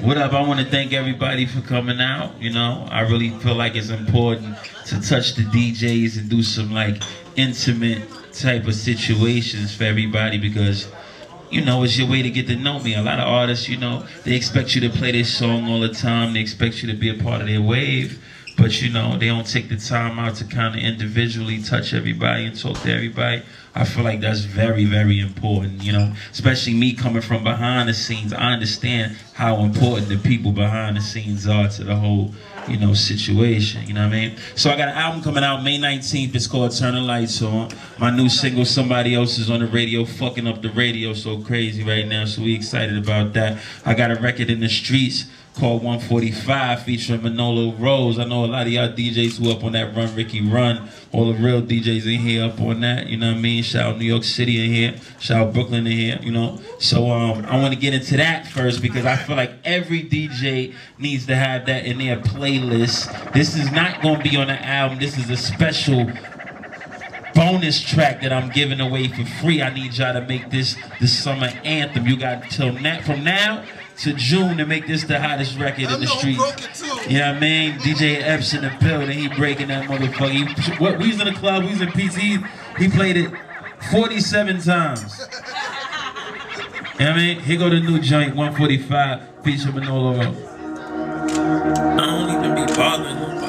What up? I want to thank everybody for coming out. You know, I really feel like it's important to touch the DJs and do some like intimate type of situations for everybody because, you know, it's your way to get to know me. A lot of artists, you know, they expect you to play their song all the time. They expect you to be a part of their wave. But, you know, they don't take the time out to kind of individually touch everybody and talk to everybody. I feel like that's very, very important, you know, especially me coming from behind the scenes. I understand how important the people behind the scenes are to the whole, you know, situation, you know what I mean? So I got an album coming out May 19th. It's called Turn the Lights On. My new single, Somebody Else, is on the radio, fucking up the radio so crazy right now, so we excited about that. I got a record in the streets called 145 featuring Manolo Rose. I know a lot of y'all DJs who up on that Run Ricky Run. All the real DJs in here up on that, you know what I mean? Shout out New York City in here, shout out Brooklyn in here, you know? So I want to get into that first because I feel like every DJ needs to have that in their playlist. This is not going to be on the album. This is a special bonus track that I'm giving away for free. I need y'all to make this the summer anthem. You got till from now to June to make this the hottest record in the street. You know what I mean? DJ Epps in the building, he breaking that motherfucker. We was in the club, we was in PT, he played it 47 times. You know what I mean? Here go the new joint, 145, featuring Manolo Rose. I don't even be bothering nobody.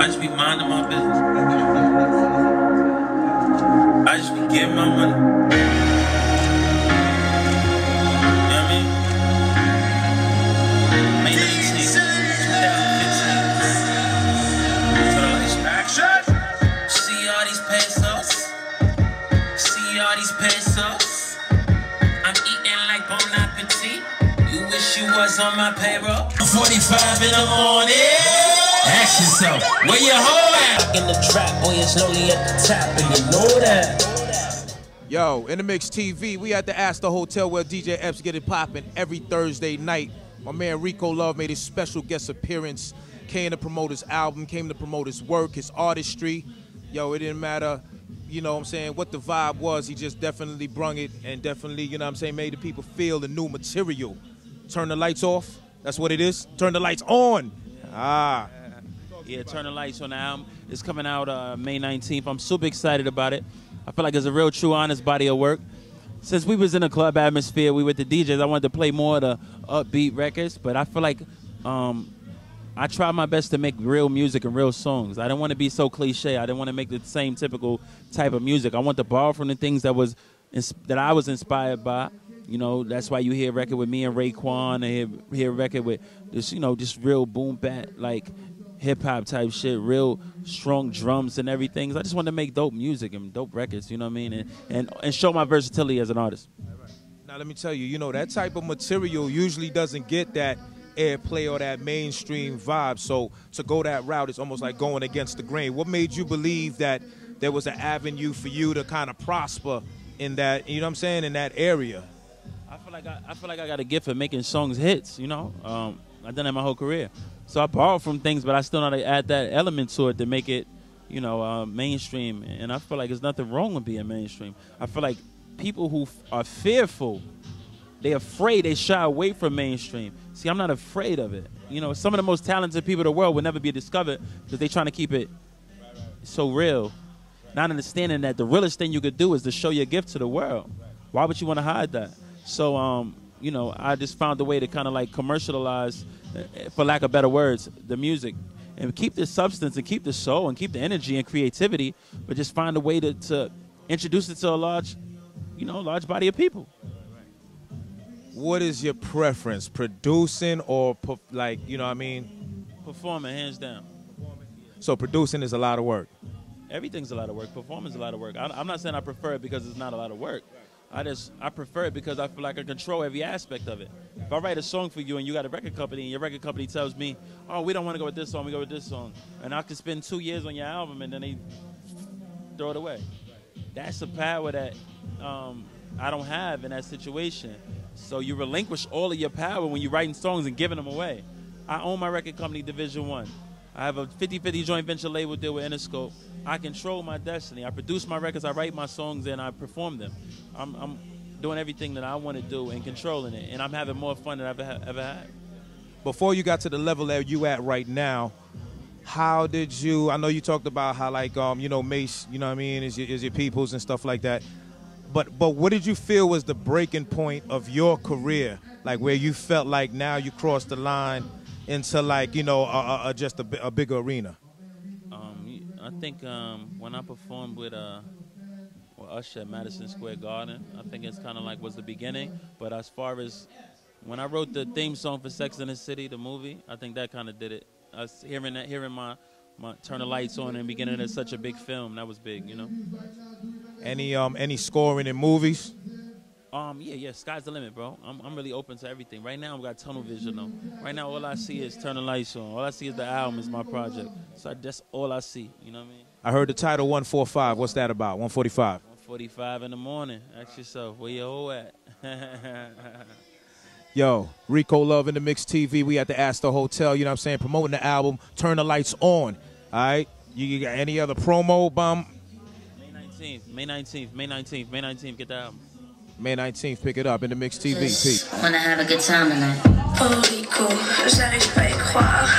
I just be minding my business. I just be getting my money. Was on my payroll. 45 in the morning. Ask yourself, where your hoe at? In the trap, boy, it's slowly at the top, and you know that. Yo, In the Mix TV, we at the Astor Hotel where DJ Epps get it popping every Thursday night. My man Rico Love made his special guest appearance, came to promote his album, came to promote his work, his artistry. Yo, it didn't matter, you know what I'm saying, what the vibe was, he just definitely brung it and definitely, you know what I'm saying, made the people feel the new material. Turn the lights off. That's what it is. Turn the lights on. Ah. Yeah, Turn the Lights on the album. It's coming out May 19th. I'm super excited about it. I feel like it's a real, true, honest body of work. Since we was in a club atmosphere, we with the DJs, I wanted to play more of the upbeat records, but I feel like I try my best to make real music and real songs. I didn't want to be so cliche. I didn't want to make the same typical type of music. I want to borrow from the things that I was inspired by. You know, that's why you hear a record with me and Raekwon, and hear a record with this, you know, just real boom bap, like hip-hop type shit, real strong drums and everything. I just want to make dope music and dope records, you know what I mean, and show my versatility as an artist. Now, let me tell you, you know, that type of material usually doesn't get that airplay or that mainstream vibe, so to go that route is almost like going against the grain. What made you believe that there was an avenue for you to kind of prosper in that, you know what I'm saying, in that area? I feel like I got a gift for making songs hits, you know. I've done that my whole career. So I borrow from things, but I still know how to add that element to it to make it, you know, mainstream. And I feel like there's nothing wrong with being mainstream. I feel like people who are fearful, they're afraid, they shy away from mainstream. See, I'm not afraid of it. You know, some of the most talented people in the world will never be discovered because they're trying to keep it so real. Not understanding that the realest thing you could do is to show your gift to the world. Why would you want to hide that? So, you know, I just found a way to kind of like commercialize, for lack of better words, the music. And keep the substance and keep the soul and keep the energy and creativity, but just find a way to introduce it to a large, you know, large body of people. What is your preference, producing or, like, you know what I mean? Performing, hands down. So producing is a lot of work. Everything's a lot of work. Performing is a lot of work. I'm not saying I prefer it because it's not a lot of work. I prefer it because I feel like I control every aspect of it. If I write a song for you and you got a record company and your record company tells me, oh, we don't want to go with this song, we go with this song. And I could spend 2 years on your album and then they throw it away. That's the power that I don't have in that situation. So you relinquish all of your power when you're writing songs and giving them away. I own my record company, Division 1. I have a 50-50 joint venture label deal with Interscope. I control my destiny. I produce my records, I write my songs, and I perform them. doing everything that I want to do and controlling it. And I'm having more fun than I've ever had. Before you got to the level that you at right now, how did you, I know you talked about how like, you know, Mace, you know what I mean, is your peoples and stuff like that. But what did you feel was the breaking point of your career? Like where you felt like now you crossed the line into like, you know, just a bigger arena? I think when I performed with Usher at Madison Square Garden, I think it's kind of like was the beginning. But as far as when I wrote the theme song for Sex and the City, the movie, I think that kind of did it. Hearing my Turn the Lights On and beginning of such a big film, that was big, you know. Any scoring in movies? Yeah, sky's the limit, bro. I'm really open to everything. Right now, I've got tunnel vision, though. Right now, all I see is Turn the Lights On. All I see is the album, is my project. So that's all I see, you know what I mean? I heard the title 145. What's that about, 145? 145 in the morning. Ask yourself, where your hoe at? Yo, Rico Love in the Mix TV. We at the Astor Hotel, you know what I'm saying, promoting the album, Turn the Lights On. All right? You got any other promo, bum? May 19th, get the album. May 19th, pick it up in the Mix TV. Peace. Wanna have a good time tonight. Oh Rico, j'arrive pas à y croire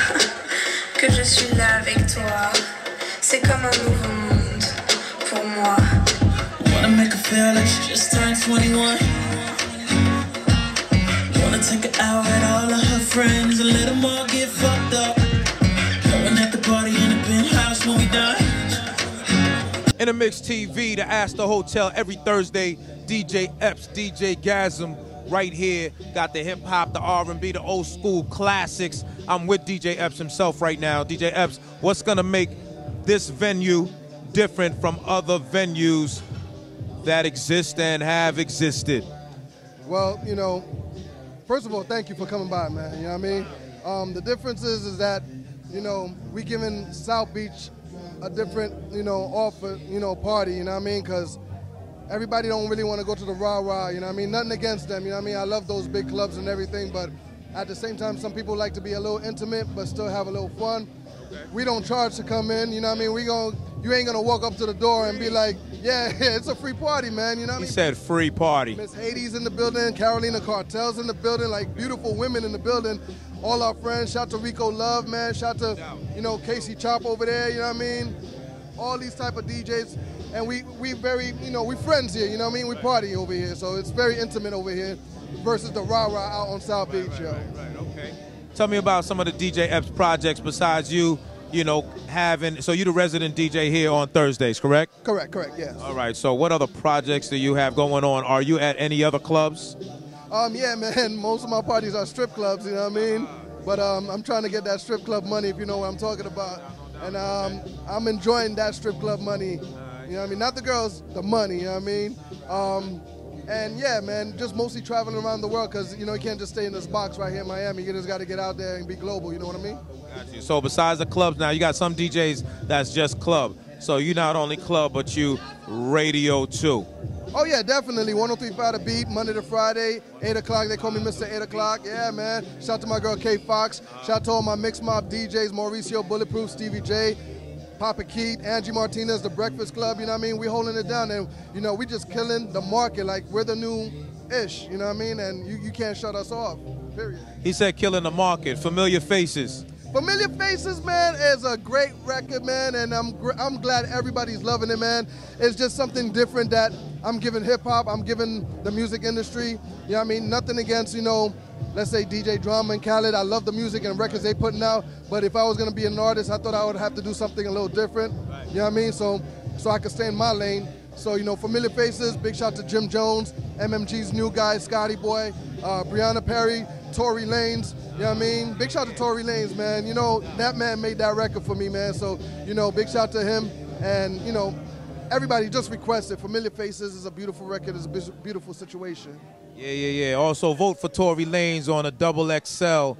que je suis là avec toi. C'est comme un nouveau monde pour moi. Wanna make her feel like she just turned 21. Wanna take her out with all of her friends and let them all get fucked up. Going at the party in the penthouse when we die. In the Mix TV, the Astor Hotel, every Thursday, DJ Epps, DJ Gasm, right here. Got the hip hop, the R&B, the old school classics. I'm with DJ Epps himself right now. DJ Epps, what's gonna make this venue different from other venues that exist and have existed? Well, you know, first of all, thank you for coming by, man. You know what I mean? The difference is that, you know, we giving South Beach a different, you know, offer, you know, party, you know what I mean? Because everybody don't really want to go to the rah-rah, you know what I mean? Nothing against them, you know what I mean? I love those big clubs and everything, but at the same time, some people like to be a little intimate but still have a little fun. We don't charge to come in, you know what I mean? You ain't gonna walk up to the door and be like, yeah, it's a free party, man, you know what I mean? He said free party. Miss Hades in the building, Carolina Cartel's in the building, like beautiful women in the building. All our friends, shout to Rico Love, man, shout to, you know, Casey Chop over there, you know what I mean? All these type of DJs, and we very, you know, we friends here, you know what I mean? We party over here, so it's very intimate over here versus the rah-rah out on South Beach, yo. Right, okay. Tell me about some of the DJ Epps projects besides you know, having, so you're the resident DJ here on Thursdays, correct? Correct, yes. All right, so what other projects do you have going on? Are you at any other clubs? Yeah, man, most of my parties are strip clubs, you know what I mean? But I'm trying to get that strip club money, if you know what I'm talking about. And I'm enjoying that strip club money, you know what I mean? Not the girls, the money, you know what I mean? And yeah, man, just mostly traveling around the world because, you know, you can't just stay in this box right here in Miami. You just got to get out there and be global, you know what I mean? Got you. So besides the clubs now, you got some DJs that's just club. So you not only club, but you radio too. Oh yeah, definitely. 103.5 The Beat, Monday to Friday, 8 o'clock. They call me Mr. 8 o'clock. Yeah, man. Shout out to my girl Kay Fox. Shout out to all my Mix Mob DJs, Mauricio, Bulletproof, Stevie J, Papa Keith, Angie Martinez, The Breakfast Club, you know what I mean? We holding it down, and, you know, we just killing the market. Like, we're the new ish, you know what I mean? And you can't shut us off, period. He said killing the market, Familiar Faces. Familiar Faces, man, is a great record, man, and I'm glad everybody's loving it, man. It's just something different that I'm giving hip-hop, I'm giving the music industry, you know what I mean? Nothing against, you know, let's say DJ Drama and Khaled. I love the music and records they putting out, but if I was gonna be an artist, I thought I would have to do something a little different, you know what I mean? So I could stay in my lane. So, you know, Familiar Faces, big shout to Jim Jones, MMG's new guy, Scotty Boy, Brianna Perry, Tory Lanez, you know what I mean? Big shout to Tory Lanez, man. You know, that man made that record for me, man. So, you know, big shout to him. And, you know, everybody just requested. Familiar Faces is a beautiful record. It's a beautiful situation. Yeah. Also vote for Tory Lanez on a XXL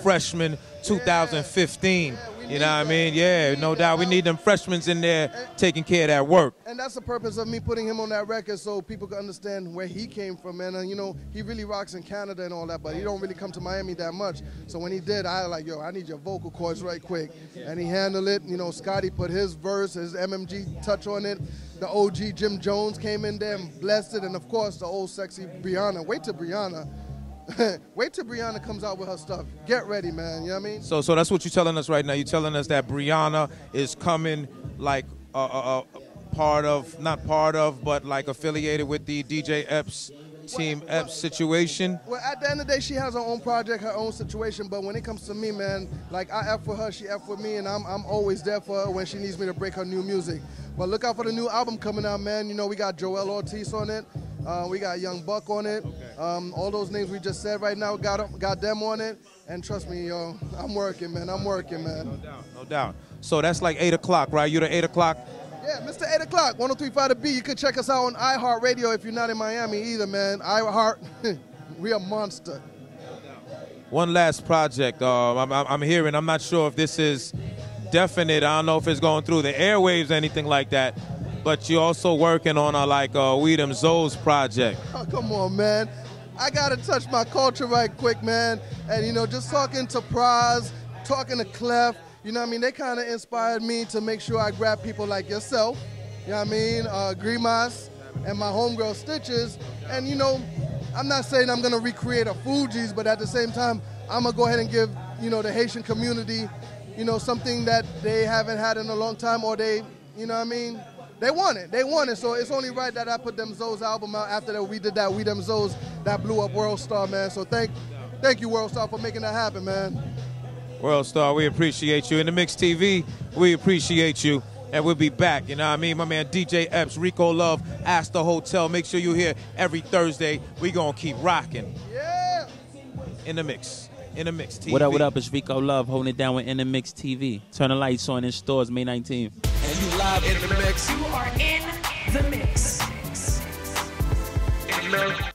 freshman 2015. Yeah, You know what I mean? Yeah, no doubt. We need them freshmen in there taking care of that work. And that's the purpose of me putting him on that record, so people can understand where he came from, man. And you know, he really rocks in Canada and all that, but he don't really come to Miami that much. So when he did, I was like, yo, I need your vocal cords right quick. And he handled it. You know, Scotty put his verse, his MMG touch on it. The OG Jim Jones came in there and blessed it. And of course, the old sexy Brianna. Wait till Brianna. Wait till Brianna comes out with her stuff. Get ready, man. You know what I mean? So that's what you're telling us right now. You're telling us that Brianna is coming like part of, not part of, but like affiliated with the DJ Epps, Team Epps situation? Well, at the end of the day, she has her own project, her own situation. But when it comes to me, man, like I F with her, she F with me, and I'm always there for her when she needs me to break her new music. But look out for the new album coming out, man. You know, we got Joel Ortiz on it. We got Young Buck on it. Okay. All those names we just said right now, got them on it. And trust me, yo, I'm working, man. I'm working, man. No doubt, no doubt. So that's like 8 o'clock, right? You're the 8 o'clock? Yeah, Mr. 8 o'clock, 103.5 The Beat. You can check us out on iHeartRadio if you're not in Miami either, man. iHeart, we a monster. One last project I'm hearing. I'm not sure if this is definite. I don't know if it's going through the airwaves or anything like that. But you're also working on a We Them Zoes project. Oh, come on, man. I got to touch my culture right quick, man. And, you know, just talking to Praz, talking to Clef, you know what I mean? They kind of inspired me to make sure I grab people like yourself, you know what I mean? Grimas and my homegirl Stitches. And, you know, I'm not saying I'm going to recreate a Fugees, but at the same time, I'm going to go ahead and give, you know, the Haitian community, you know, something that they haven't had in a long time, or they, you know what I mean? They want it, so it's only right that I put Them Zoes album out after that we did that We Them Zoes that blew up World Star, man. So thank you, World Star, for making that happen, man. World Star, we appreciate you. In the Mix TV, we appreciate you. And we'll be back, you know what I mean? My man DJ Epps, Rico Love, Ask the Hotel. Make sure you're here every Thursday. We gonna keep rocking. Yeah. In the Mix. In the Mix TV. What up? It's Rico Love holding it down with In the Mix TV. Turn the lights on in stores May 19th. And you live in the mix. You are in the mix.